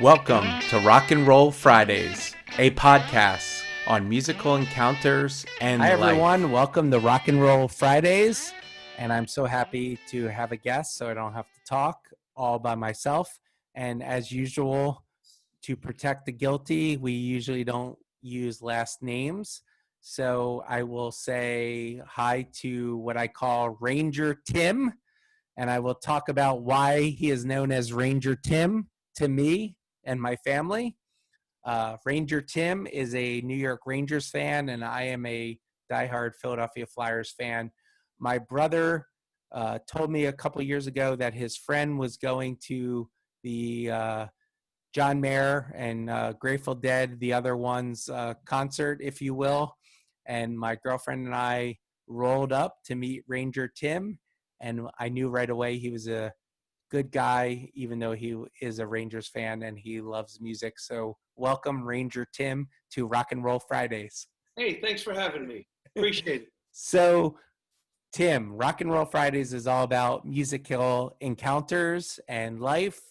Welcome to Rock and Roll Fridays, a podcast on musical encounters and Hi, life. everyone. Welcome to Rock and Roll Fridays. And I'm so happy to have a guest so I don't have to talk all by myself. And as usual, to protect the guilty, we usually don't use last names. So I will say hi to what I call Ranger Tim. And I will talk about why he is known as Ranger Tim to me and my family. Ranger Tim is a New York Rangers fan, and I am a diehard Philadelphia Flyers fan. My brother told me a couple years ago that his friend was going to the John Mayer and Grateful Dead, the other one's concert, if you will. And my girlfriend and I rolled up to meet Ranger Tim, and I knew right away he was a good guy, even though he is a Rangers fan and he loves music. So welcome, Ranger Tim, to Rock and Roll Fridays. Hey, thanks for having me. Appreciate it. So, Tim, Rock and Roll Fridays is all about musical encounters and life.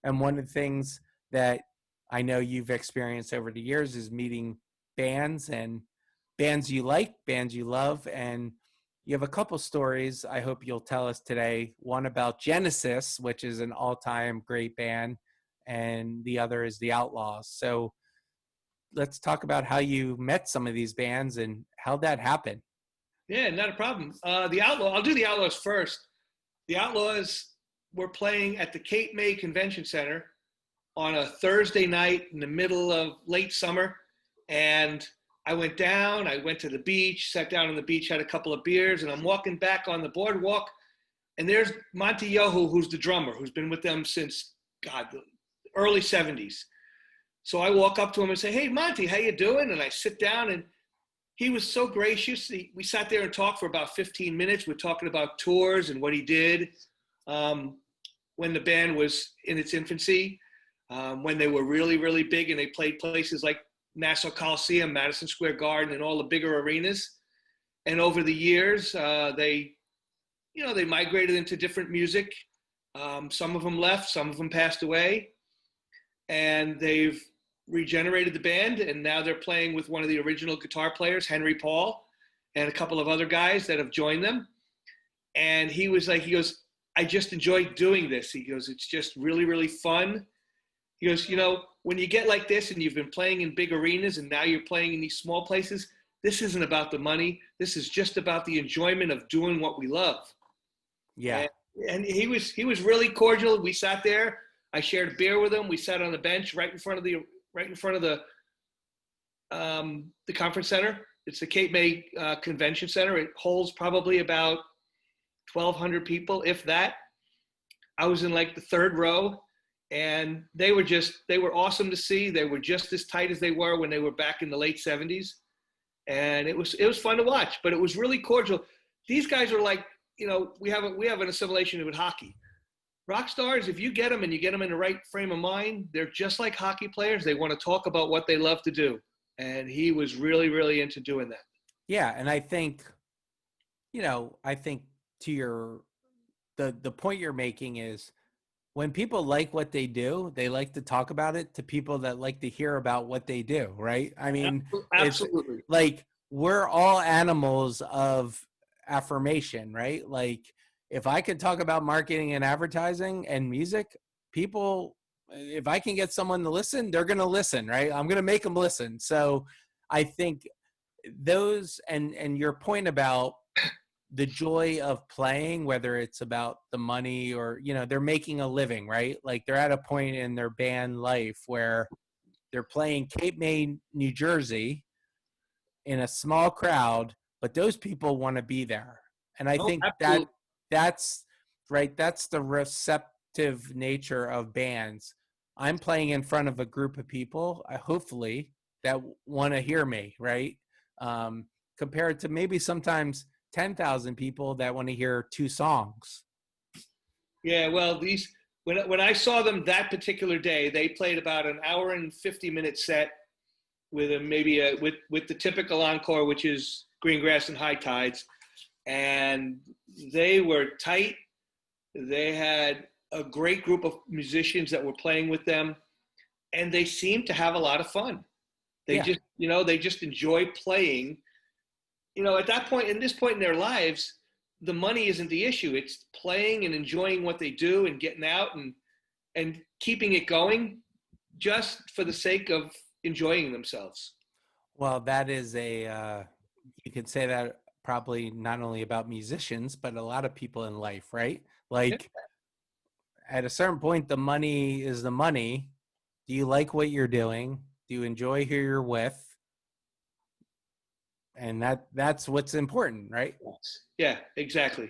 And one of the things that I know you've experienced over the years is meeting bands and bands you like, bands you love, and you have a couple stories I hope you'll tell us today. One about Genesis, which is an all-time great band, and the other is the Outlaws. So let's talk about how you met some of these bands and how that happened. Yeah, not a problem. I'll do the Outlaws first. The Outlaws were playing at the Cape May Convention Center on a Thursday night in the middle of late summer. And I went down, I went to the beach, sat down on the beach, had a couple of beers, and I'm walking back on the boardwalk. And there's Monty Youre, who's the drummer, who's been with them since, the early 70s. So I walk up to him and say, "Hey, Monty, how you doing?" And I sit down, and he was so gracious. We sat there and talked for about 15 minutes. We're talking about tours and what he did when the band was in its infancy, when they were really, really big and they played places like Nassau Coliseum, Madison Square Garden, and all the bigger arenas. And over the years, they migrated into different music. Some of them left, some of them passed away, and they've regenerated the band, and now they're playing with one of the original guitar players, Henry Paul, and a couple of other guys that have joined them. And he goes, "I just enjoy doing this." He goes, "It's just really, really fun." He goes, when you get like this and you've been playing in big arenas and now you're playing in these small places, this isn't about the money. This is just about the enjoyment of doing what we love. Yeah. And he was really cordial. We sat there. I shared a beer with him. We sat on the bench right in front of the conference center. It's the Cape May Convention Center. It holds probably about 1,200 people, if that. I was in like the third row. And they were awesome to see. They were just as tight as they were when they were back in the late 70s. And it was fun to watch, but it was really cordial. These guys are like, we have an assimilation with hockey. Rock stars, if you get them and you get them in the right frame of mind, they're just like hockey players. They want to talk about what they love to do. And he was really, really into doing that. Yeah. And I think, to the point you're making is, when people like what they do, they like to talk about it to people that like to hear about what they do, right? I mean, absolutely. It's like we're all animals of affirmation, right? Like if I could talk about marketing and advertising and music, people, if I can get someone to listen, they're going to listen, right? I'm going to make them listen. So I think those and your point about the joy of playing, whether it's about the money or, they're making a living, right? Like they're at a point in their band life where they're playing Cape May, New Jersey in a small crowd, but those people want to be there. And I think that's right. That's the receptive nature of bands. I'm playing in front of a group of people, hopefully, that want to hear me, right? Compared to maybe sometimes 10,000 people that want to hear two songs. Yeah, well, when I saw them that particular day, they played about an hour and 50-minute set with with the typical encore, which is Green Grass and High Tides, and they were tight. They had a great group of musicians that were playing with them. and they seem to have a lot of fun. They Yeah. just, they just enjoy playing. At that point, in this point in their lives, the money isn't the issue. It's playing and enjoying what they do and getting out and keeping it going just for the sake of enjoying themselves. Well, that is you could say that probably not only about musicians, but a lot of people in life, right? Like at a certain point, the money is the money. Do you like what you're doing? Do you enjoy who you're with? And that's what's important, right? Yeah, exactly.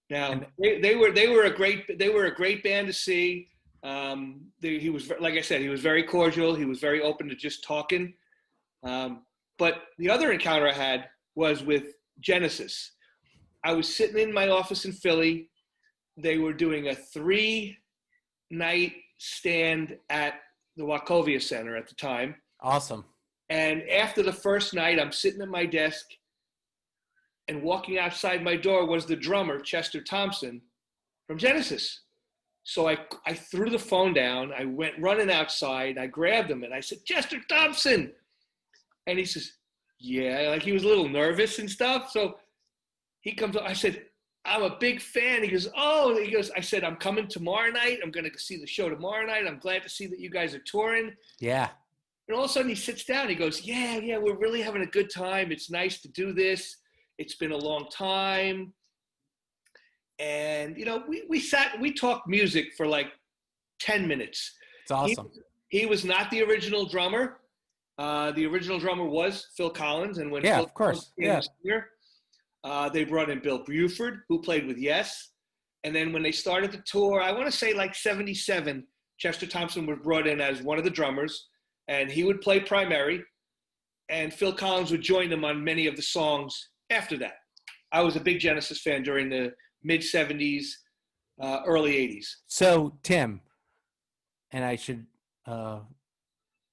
Now And they were a great band to see. He was, like I said, he was very cordial. He was very open to just talking. But the other encounter I had was with Genesis. I was sitting in my office in Philly. They were doing a 3-night stand at the Wachovia Center at the time. awesome. And after the first night, I'm sitting at my desk, and walking outside my door was the drummer, Chester Thompson, from Genesis. So I threw the phone down. I went running outside. I grabbed him, and I said, "Chester Thompson." And he says, "Yeah," like he was a little nervous and stuff. So he comes up. I said, "I'm a big fan." He goes, "Oh," he goes, I said, "I'm coming tomorrow night. I'm going to see the show tomorrow night. I'm glad to see that you guys are touring." Yeah. And all of a sudden he sits down. He goes, yeah, we're really having a good time. It's nice to do this. It's been a long time. And, we talked music for like 10 minutes. It's awesome. He was not the original drummer. The original drummer was Phil Collins. And when Yeah, Phil of course. Collins came here, they brought in Bill Buford, who played with Yes. And then when they started the tour, I want to say like 77, Chester Thompson was brought in as one of the drummers, and he would play primary, and Phil Collins would join them on many of the songs after that. I was a big Genesis fan during the mid-70s, early 80s. So, Tim, and I should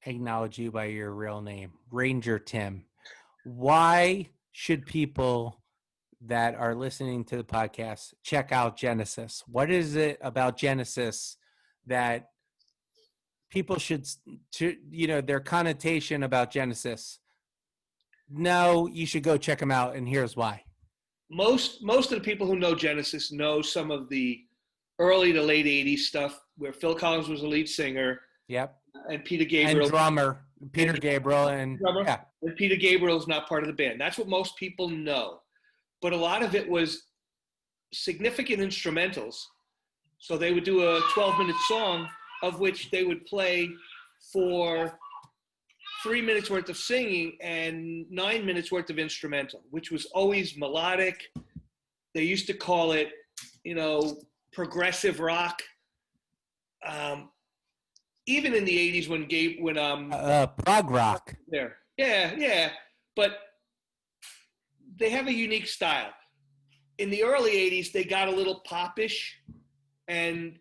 acknowledge you by your real name, Ranger Tim. Why should people that are listening to the podcast check out Genesis? What is it about Genesis that people should, their connotation about Genesis? No, you should go check them out, and here's why. Most of the people who know Genesis know some of the early to late 80s stuff where Phil Collins was the lead singer. Yep. And Peter Gabriel. And drummer, Peter Gabriel. And drummer. Yeah. And Peter Gabriel is not part of the band. That's what most people know. But a lot of it was significant instrumentals. So they would do a 12-minute song, of which they would play for 3 minutes worth of singing and 9 minutes worth of instrumental, which was always melodic. They used to call it, progressive rock. Even in the 80s when prog rock. There. Yeah. But they have a unique style. In the early 80s, they got a little popish, and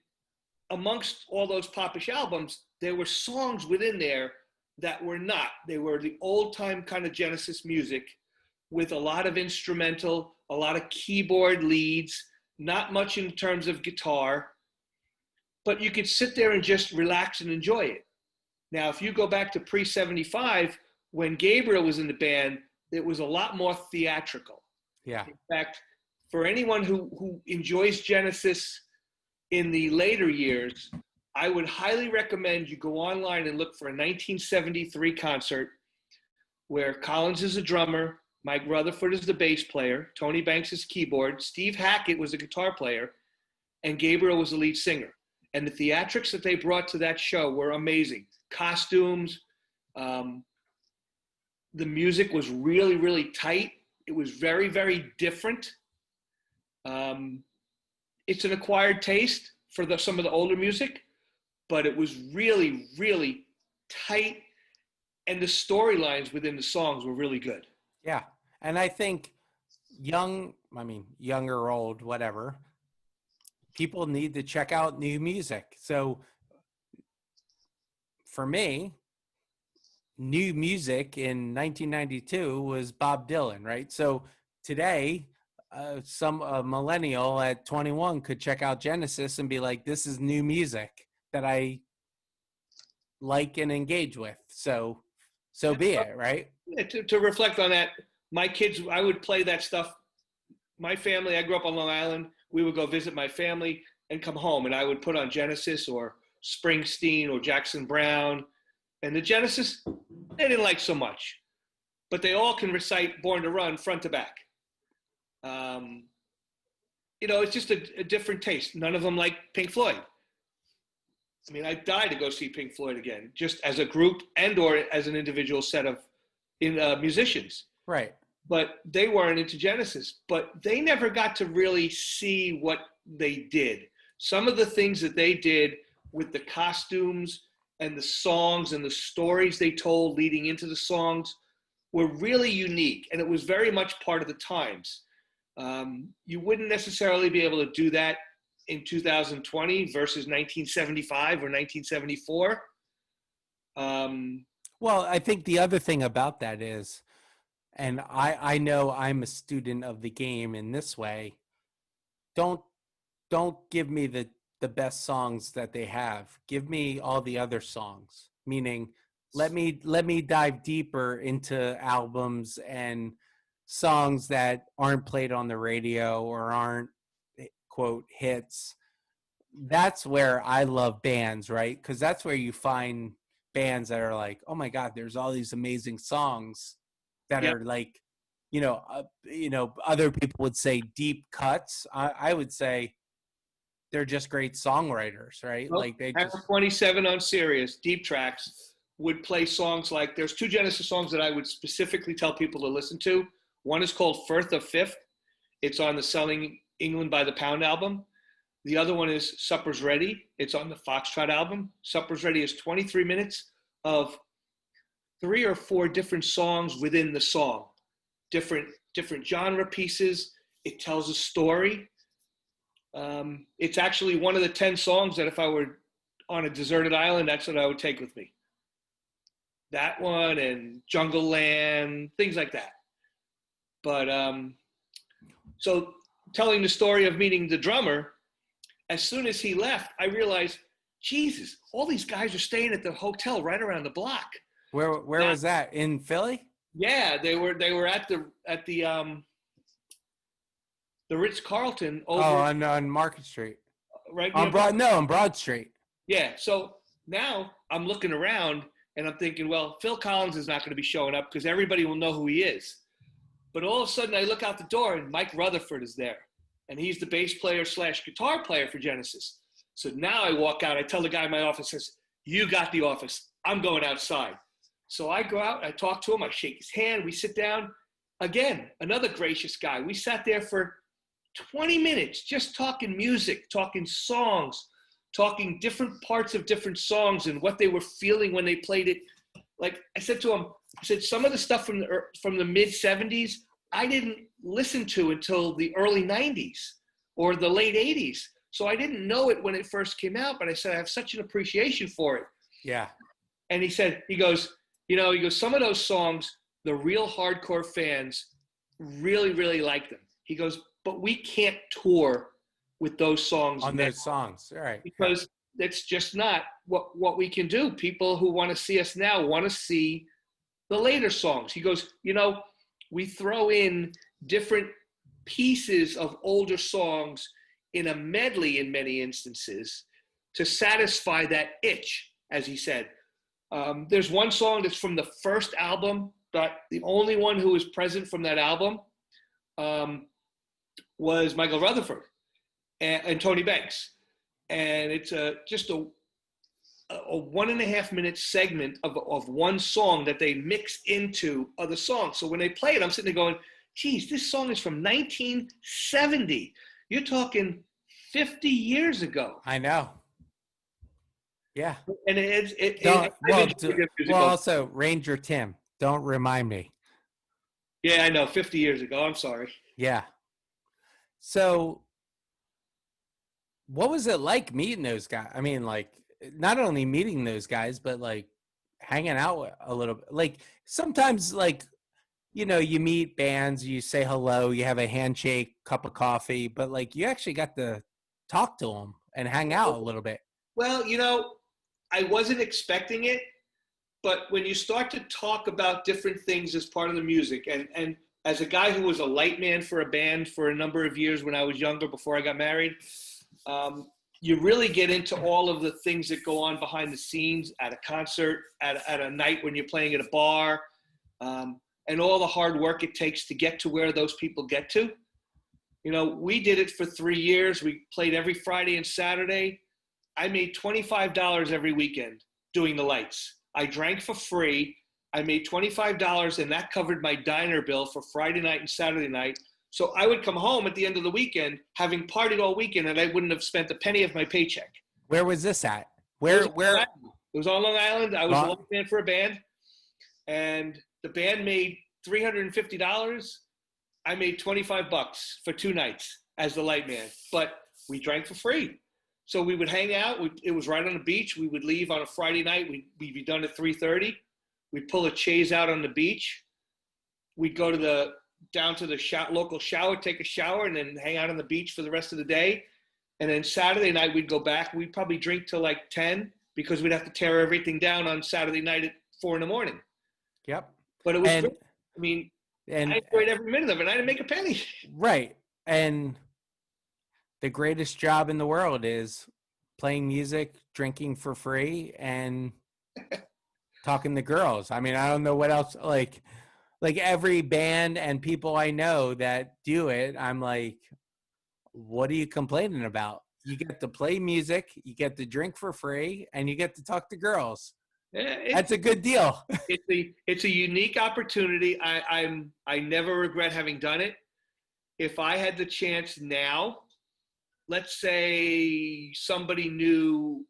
amongst all those popish albums, there were songs within there that were not. They were the old-time kind of Genesis music with a lot of instrumental, a lot of keyboard leads, not much in terms of guitar, but you could sit there and just relax and enjoy it. Now, if you go back to pre-75, when Gabriel was in the band, it was a lot more theatrical. Yeah. In fact, for anyone who enjoys Genesis in the later years, I would highly recommend you go online and look for a 1973 concert where Collins is a drummer, Mike Rutherford is the bass player, Tony Banks is keyboard, Steve Hackett was a guitar player, and Gabriel was the lead singer. And the theatrics that they brought to that show were amazing. Costumes, the music was really, really tight. It was very, very different. It's an acquired taste for some of the older music, but it was really, really tight, and the storylines within the songs were really good. Yeah, and I think young or old, whatever, people need to check out new music. So for me, new music in 1992 was Bob Dylan, right? So today, a millennial at 21 could check out Genesis and be like, this is new music that I like and engage with. So be it, right? Yeah, to reflect on that, my kids, I would play that stuff. My family, I grew up on Long Island. We would go visit my family and come home, and I would put on Genesis or Springsteen or Jackson Brown. And the Genesis, they didn't like so much, but they all can recite Born to Run front to back. It's just a different taste. None of them like Pink Floyd. I mean, I'd die to go see Pink Floyd again, just as a group and or as an individual set of musicians. Right. But they weren't into Genesis. But they never got to really see what they did. Some of the things that they did with the costumes and the songs and the stories they told leading into the songs were really unique. And it was very much part of the times. You wouldn't necessarily be able to do that in 2020 versus 1975 or 1974. Well, I think the other thing about that is, and I know I'm a student of the game in this way, don't give me the best songs that they have. Give me all the other songs, meaning let me dive deeper into albums and songs that aren't played on the radio or aren't, quote, hits. That's where I love bands, right? Because that's where you find bands that are like, oh my God, there's all these amazing songs that are like, other people would say deep cuts. I would say they're just great songwriters, right? Well, like they just 27 on Sirius, deep tracks, would play songs like, there's two Genesis songs that I would specifically tell people to listen to. One is called Firth of Fifth. It's on the Selling England by the Pound album. The other one is Supper's Ready. It's on the Foxtrot album. Supper's Ready is 23 minutes of 3 or 4 different songs within the song, different genre pieces. It tells a story. It's actually one of the 10 songs that if I were on a deserted island, that's what I would take with me. That one and Jungle Land, things like that. But so telling the story of meeting the drummer, as soon as he left, I realized, Jesus, all these guys are staying at the hotel right around the block. Where was that? In Philly? Yeah, they were at the Ritz-Carlton over on Market Street. Right on Broad Street. Yeah, so now I'm looking around and I'm thinking, well, Phil Collins is not going to be showing up because everybody will know who he is. But all of a sudden I look out the door and Mike Rutherford is there. And he's the bass player / guitar player for Genesis. So now I walk out, I tell the guy in my office, says, you got the office. I'm going outside. So I go out, I talk to him, I shake his hand, we sit down. Again, another gracious guy. We sat there for 20 minutes just talking music, talking songs, talking different parts of different songs and what they were feeling when they played it. Like I said to him, I said, some of the stuff from the mid 70s, I didn't listen to until the early 90s or the late 80s. So I didn't know it when it first came out, but I said, I have such an appreciation for it. Yeah. And he goes, some of those songs, the real hardcore fans really, really like them. He goes, but we can't tour with those songs. On those songs, all right. Because that's just not what we can do. People who want to see us now want to see the later songs. He goes, we throw in different pieces of older songs in a medley in many instances to satisfy that itch, as he said. There's one song that's from the first album, but the only one who was present from that album was Michael Rutherford and Tony Banks. And it's just a 1.5 minute segment of one song that they mix into other songs. So when they play it, I'm sitting there going, geez, this song is from 1970. You're talking 50 years ago. I know. Yeah. And also Ranger Tim, don't remind me. Yeah, I know, 50 years ago. I'm sorry. Yeah. So what was it like meeting those guys? I mean, like, not only meeting those guys, but like hanging out a little bit. Like sometimes, like, you meet bands, you say hello, you have a handshake, cup of coffee, but like you actually got to talk to them and hang out a little bit. Well, I wasn't expecting it, but when you start to talk about different things as part of the music, and as a guy who was a light man for a band for a number of years when I was younger, before I got married, you really get into all of the things that go on behind the scenes at a concert, at a night when you're playing at a bar, and all the hard work it takes to get to where those people get to. You know, we did it for 3 years. We played every Friday and Saturday. I made $25 every weekend doing the lights. I drank for free. I made $25, and that covered my diner bill for Friday night and Saturday night. So I would come home at the end of the weekend, having partied all weekend, and I wouldn't have spent a penny of my paycheck. Where was this at? It was on Long Island. I was a light man for a band, and the band made $350. I made $25 for 2 nights as the light man, but we drank for free. So we would hang out. It was right on the beach. We would leave on a Friday night. We'd be done at 3:30. We'd pull a chaise out on the beach. We'd go down to the local shower, take a shower, and then hang out on the beach for the rest of the day. And then Saturday night, we'd go back. We'd probably drink till like 10 because we'd have to tear everything down on Saturday night at 4 a.m. Yep. But it was great. I mean, I enjoyed every minute of it. I didn't make a penny. Right. And the greatest job in the world is playing music, drinking for free, and talking to girls. I mean, I don't know what else, like every band and people I know that do it, I'm like, what are you complaining about? You get to play music, you get to drink for free, and you get to talk to girls. Yeah, that's a good deal. It's a unique opportunity. I never regret having done it. If I had the chance now, let's say somebody knew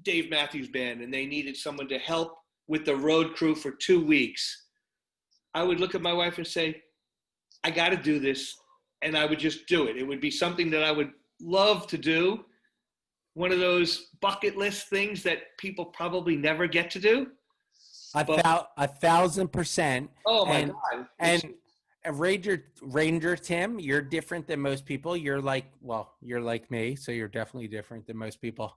Dave Matthews Band and they needed someone to help with the road crew for 2 weeks, I would look at my wife and say, I got to do this. And I would just do it. It would be something that I would love to do. One of those bucket list things that people probably never get to do. 1,000%. Oh my God. And Ranger Tim, you're different than most people. You're like me, so you're definitely different than most people.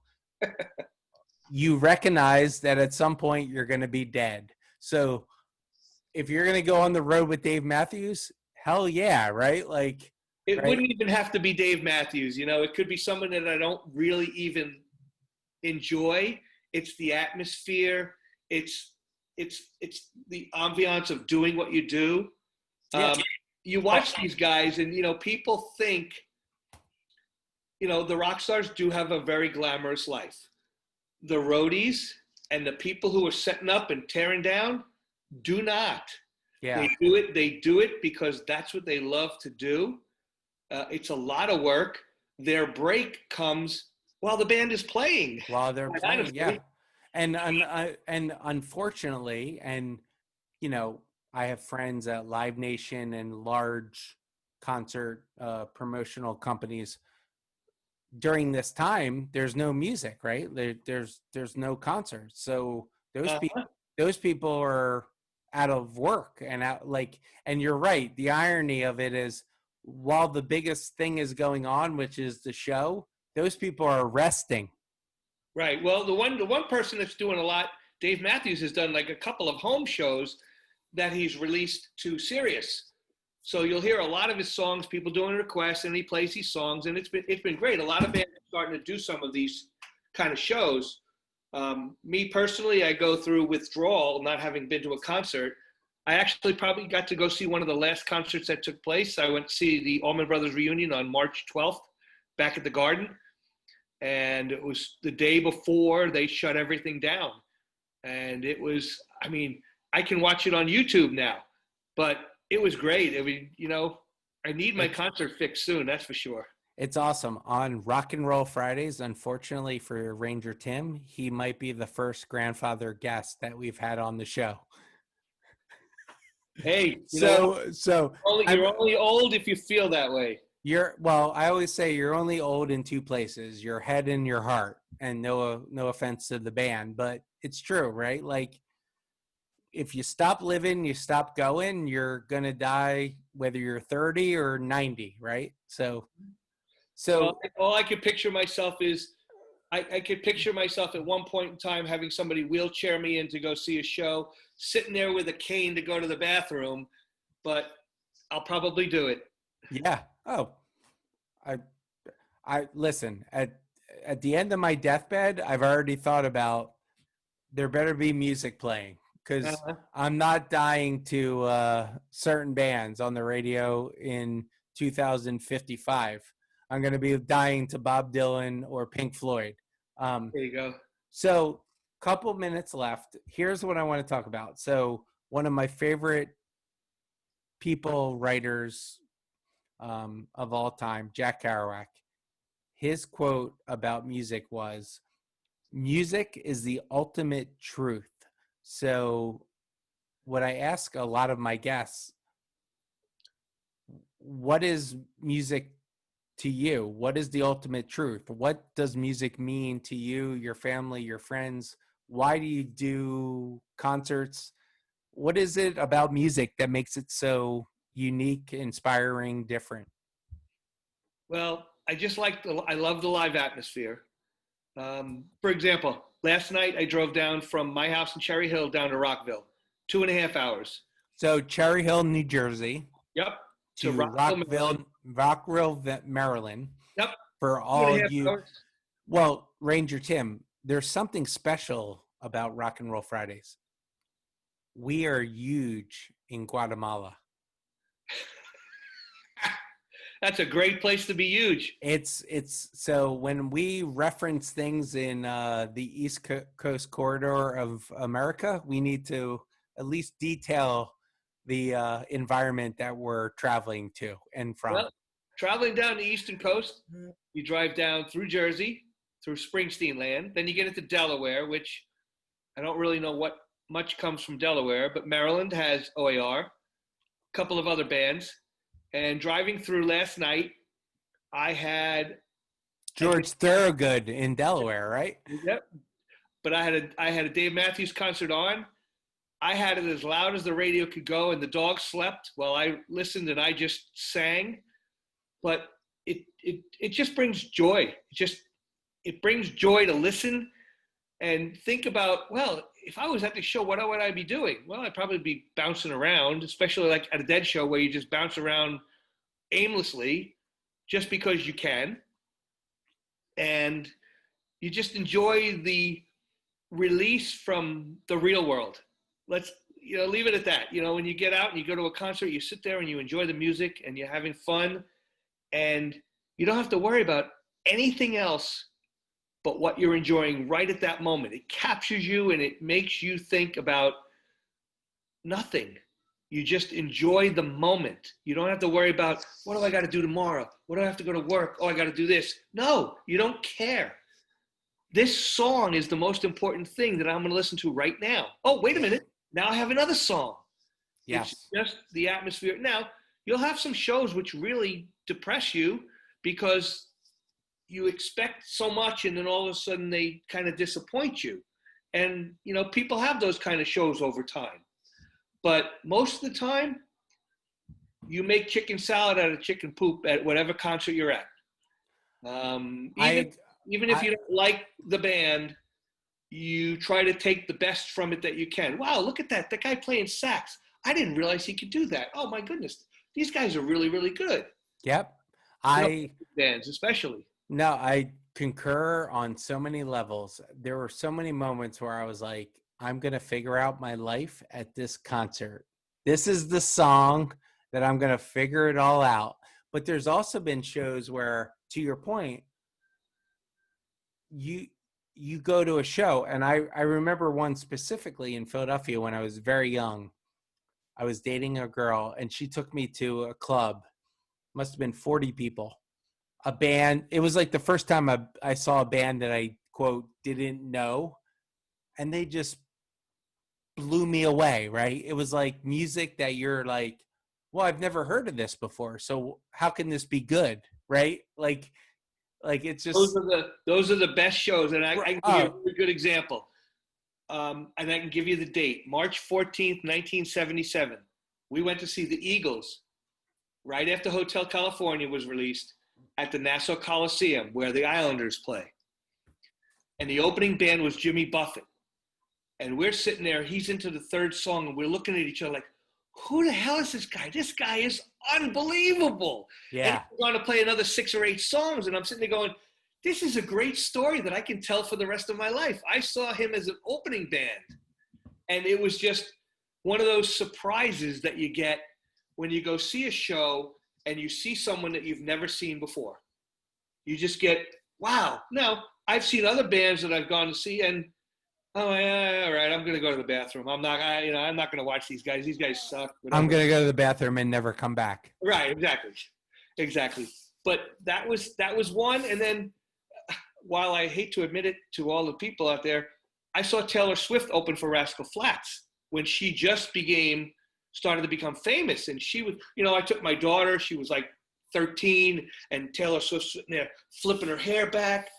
You recognize that at some point you're going to be dead. So if you're going to go on the road with Dave Matthews, hell yeah, right? Like, it wouldn't even have to be Dave Matthews. You know, it could be someone that I don't really even enjoy. It's the atmosphere. It's the ambiance of doing what you do. You watch these guys and, you know, people think, you know, the rock stars do have a very glamorous life. The roadies and the people who are setting up and tearing down do not. Yeah. They do it because that's what they love to do. It's a lot of work. Their break comes while the band is playing. While they're playing, yeah. And unfortunately, and, you know, I have friends at Live Nation and large concert promotional companies. During this time, there's no music, right? There's no concerts. So those people are out of work and and you're right. The irony of it is, while the biggest thing is going on, which is the show, those people are resting. Right. Well, the one person that's doing a lot, Dave Matthews, has done like a couple of home shows that he's released to Sirius. So you'll hear a lot of his songs, people doing requests, and he plays these songs, and it's been great. A lot of bands are starting to do some of these kind of shows. Me personally, I go through withdrawal, not having been to a concert. I actually probably got to go see one of the last concerts that took place. I went to see the Allman Brothers reunion on March 12th back at the Garden. And it was the day before they shut everything down. And it was, I mean, I can watch it on YouTube now, but it was great. I mean, you know, I need my concert fixed soon, that's for sure. It's awesome. On Rock and Roll Fridays, unfortunately for Ranger Tim, he might be the first grandfather guest that we've had on the show. Hey, you're only old if you feel that way. I always say you're only old in two places, your head and your heart. And no offense to the band, but it's true, right? Like, if you stop living, you stop going, you're going to die whether you're 30 or 90, right? So all I can picture myself is I could picture myself at one point in time having somebody wheelchair me in to go see a show, sitting there with a cane to go to the bathroom, but I'll probably do it. Yeah. Oh, I listen, at the end of my deathbed, I've already thought about there better be music playing because Uh-huh. I'm not dying to certain bands on the radio in 2055. I'm going to be dying to Bob Dylan or Pink Floyd. There you go. So, couple minutes left. Here's what I want to talk about. So, one of my favorite people, writers of all time, Jack Kerouac, his quote about music was, music is the ultimate truth. So, what I ask a lot of my guests, what is music to you? What is the ultimate truth? What does music mean to you, your family, your friends? Why do you do concerts? What is it about music that makes it so unique, inspiring, different? Well, I love the live atmosphere. For example, last night I drove down from my house in Cherry Hill down to Rockville, 2.5 hours. So, Cherry Hill, New Jersey, Yep. To to Rockville, Maryland. Rockville, Maryland. Yep. For Two and all a half you, hours. well, Ranger Tim, there's something special about Rock and Roll Fridays. We are huge in Guatemala. That's a great place to be huge. It's so when we reference things in the East Coast corridor of America, we need to at least detail the environment that we're traveling to and from. Well, traveling down the eastern coast, you drive down through Jersey, through Springsteen land. Then you get into Delaware, which I don't really know what much comes from Delaware, but Maryland has OAR, a couple of other bands. And driving through last night, I had George Thorogood in Delaware, right? Yep. But I had a Dave Matthews concert on. I had it as loud as the radio could go, and the dog slept while I listened and I just sang. But it just brings joy. It brings joy to listen and think about, well, if I was at the show, what would I be doing? Well, I'd probably be bouncing around, especially like at a Dead show where you just bounce around aimlessly just because you can. And you just enjoy the release from the real world. Let's leave it at that. When you get out and you go to a concert, you sit there and you enjoy the music and you're having fun, and you don't have to worry about anything else but what you're enjoying right at that moment. It captures you and it makes you think about nothing. You just enjoy the moment. You don't have to worry about, what do I got to do tomorrow? What do I have to go to work? Oh, I got to do this. No, you don't care. This song is the most important thing that I'm going to listen to right now. Oh, wait a minute. Now I have another song. Yes. It's just the atmosphere. Now, you'll have some shows which really depress you because you expect so much and then all of a sudden they kind of disappoint you. And, people have those kind of shows over time. But most of the time, you make chicken salad out of chicken poop at whatever concert you're at. Even if you don't like the band, you try to take the best from it that you can. Wow, look at that. That guy playing sax. I didn't realize he could do that. Oh, my goodness. These guys are really, really good. Yep. Bands especially. No, I concur on so many levels. There were so many moments where I was like, I'm going to figure out my life at this concert. This is the song that I'm going to figure it all out. But there's also been shows where, to your point, you go to a show. And I remember one specifically in Philadelphia when I was very young. I was dating a girl and she took me to a club. Must have been 40 people. A band. It was like the first time I saw a band that I, quote, didn't know. And they just blew me away, right? It was like music that you're like, well, I've never heard of this before. So how can this be good, right? Like it's just those are the best shows, and I can give you a good example. And I can give you the date, March 14th, 1977. We went to see the Eagles right after Hotel California was released at the Nassau Coliseum, where the Islanders play. and the opening band was Jimmy Buffett. And we're sitting there, he's into the third song, and we're looking at each other like, who the hell is this guy? This guy is unbelievable. Yeah. And we're going to play another 6 or 8 songs, and I'm sitting there going, this is a great story that I can tell for the rest of my life. I saw him as an opening band, and it was just one of those surprises that you get when you go see a show and you see someone that you've never seen before. You just get, wow. Now, I've seen other bands that I've gone to see, and oh yeah, all right, I'm going to go to the bathroom. I'm not going to watch these guys. These guys suck. Whatever. I'm going to go to the bathroom and never come back. Right, exactly. But that was one. And then, while I hate to admit it to all the people out there, I saw Taylor Swift open for Rascal Flatts when she just started to become famous. And she was, I took my daughter. She was like 13, and Taylor Swift sitting there flipping her hair back.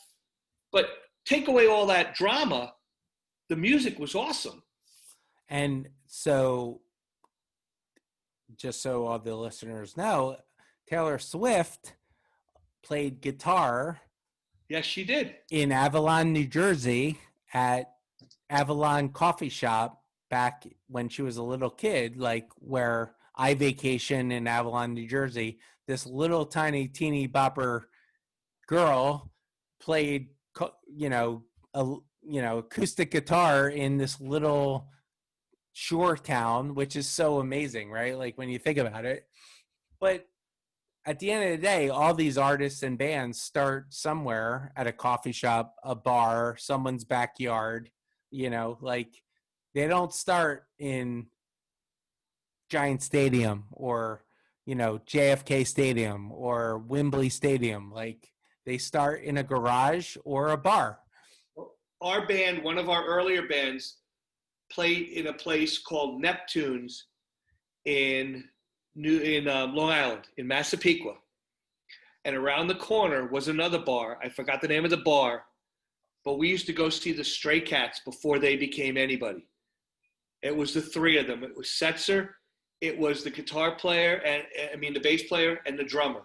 But take away all that drama, the music was awesome. And so, just so all the listeners know, Taylor Swift played guitar. Yes, she did. In Avalon, New Jersey, at Avalon Coffee Shop back when she was a little kid, like where I vacation in Avalon, New Jersey. This little tiny teeny bopper girl played, acoustic guitar in this little shore town, which is so amazing, right? Like when you think about it. But at the end of the day, all these artists and bands start somewhere at a coffee shop, a bar, someone's backyard, like they don't start in Giant Stadium or, JFK Stadium or Wembley Stadium. Like they start in a garage or a bar. Our band, one of our earlier bands, played in a place called Neptune's in Long Island, in Massapequa. And around the corner was another bar. I forgot the name of the bar, but we used to go see the Stray Cats before they became anybody. It was the 3 of them. It was Setzer, it was the guitar player, the bass player, and the drummer.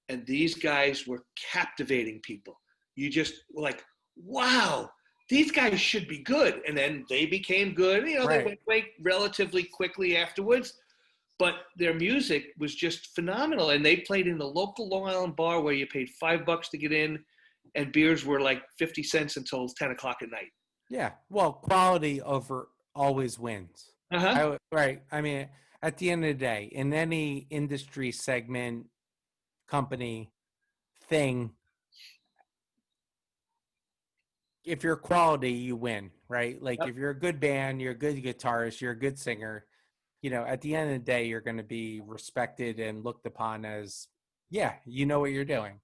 And these guys were captivating people. You just were like, wow, these guys should be good. And then they became good. Right. They went away relatively quickly afterwards. But their music was just phenomenal. And they played in the local Long Island bar where you paid $5 to get in, and beers were like 50 cents until 10 o'clock at night. Yeah. Well, quality over always wins. Uh-huh. Right. I mean, at the end of the day, in any industry segment, company, thing, if you're quality, you win, right? Like If you're a good band, you're a good guitarist, you're a good singer, at the end of the day, you're going to be respected and looked upon as, you know what you're doing.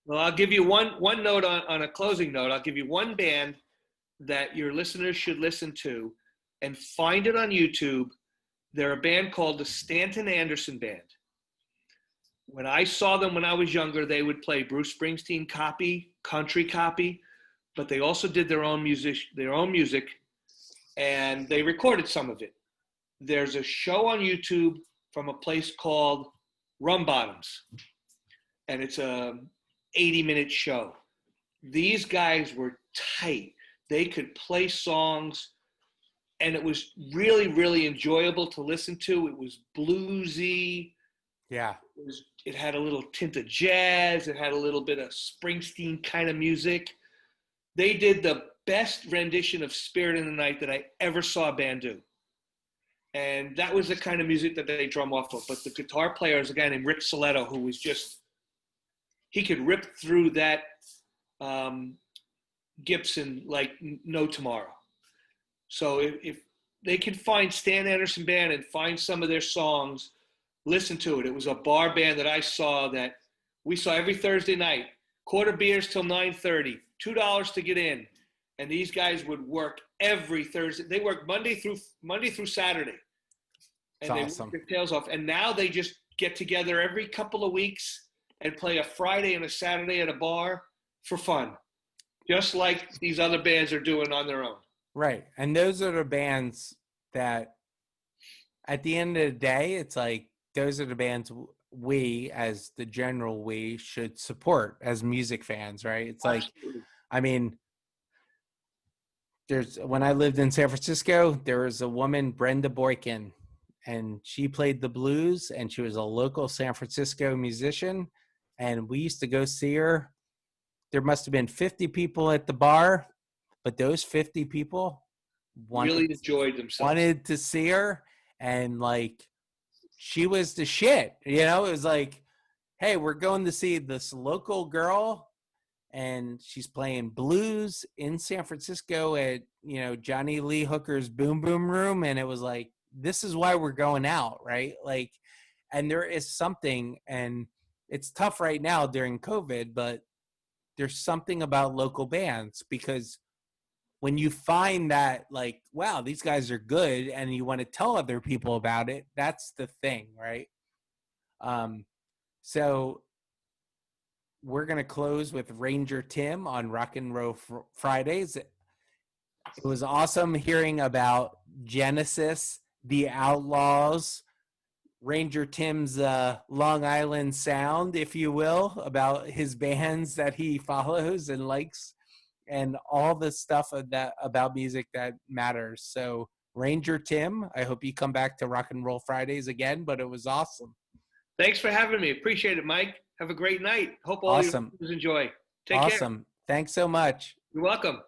Well, I'll give you one note on a closing note. I'll give you one band that your listeners should listen to and find it on YouTube. They're a band called the Stanton Anderson Band. When I saw them when I was younger, they would play Bruce Springsteen copy, country copy, but they also did their own music, and they recorded some of it. There's a show on YouTube from a place called Rum Bottoms, and it's a 80-minute show. These guys were tight. They could play songs, and it was really, really enjoyable to listen to. It was bluesy. Yeah. It had a little tint of jazz. It had a little bit of Springsteen kind of music. They did the best rendition of Spirit in the Night that I ever saw a band do. And that was the kind of music that they drum off of. But the guitar player is a guy named Rick Soletto, who was he could rip through that Gibson like no tomorrow. So if they can find Stan Anderson Band and find some of their songs, listen to it. It was a bar band that we saw every Thursday night. Quarter beers till 9:30, $2 to get in. And these guys would work every Thursday. They worked Monday through Saturday. And That's they awesome. worked their tails off. And now they just get together every couple of weeks and play a Friday and a Saturday at a bar for fun. Just like these other bands are doing on their own. Right. And those are the bands that at the end of the day, it's like those are the bands we, as the general we, should support as music fans, right? It's like, I mean, when I lived in San Francisco, there was a woman, Brenda Boykin, and she played the blues, and she was a local San Francisco musician. And we used to go see her. There must have been 50 people at the bar, but those 50 people Really enjoyed themselves. Wanted to see her, and like she was the shit. You know, it was like, hey, we're going to see this local girl, and she's playing blues in San Francisco at, you know, Johnny Lee Hooker's Boom Boom Room. And it was like, this is why we're going out, right? Like, and there is something, and it's tough right now during COVID, but there's something about local bands, because when you find that, like, wow, these guys are good, and you want to tell other people about it, that's the thing, right? So we're going to close with Ranger Tim on Rock and Roll Fridays. It was awesome hearing about Genesis, the Outlaws, Ranger Tim's Long Island sound, if you will, about his bands that he follows and likes, and all the stuff about music that matters. So Ranger Tim, I hope you come back to Rock and Roll Fridays again, but it was awesome. Thanks for having me. Appreciate it, Mike. Have a great night. Hope all Awesome. you enjoy. Take care. Awesome. Thanks so much. You're welcome.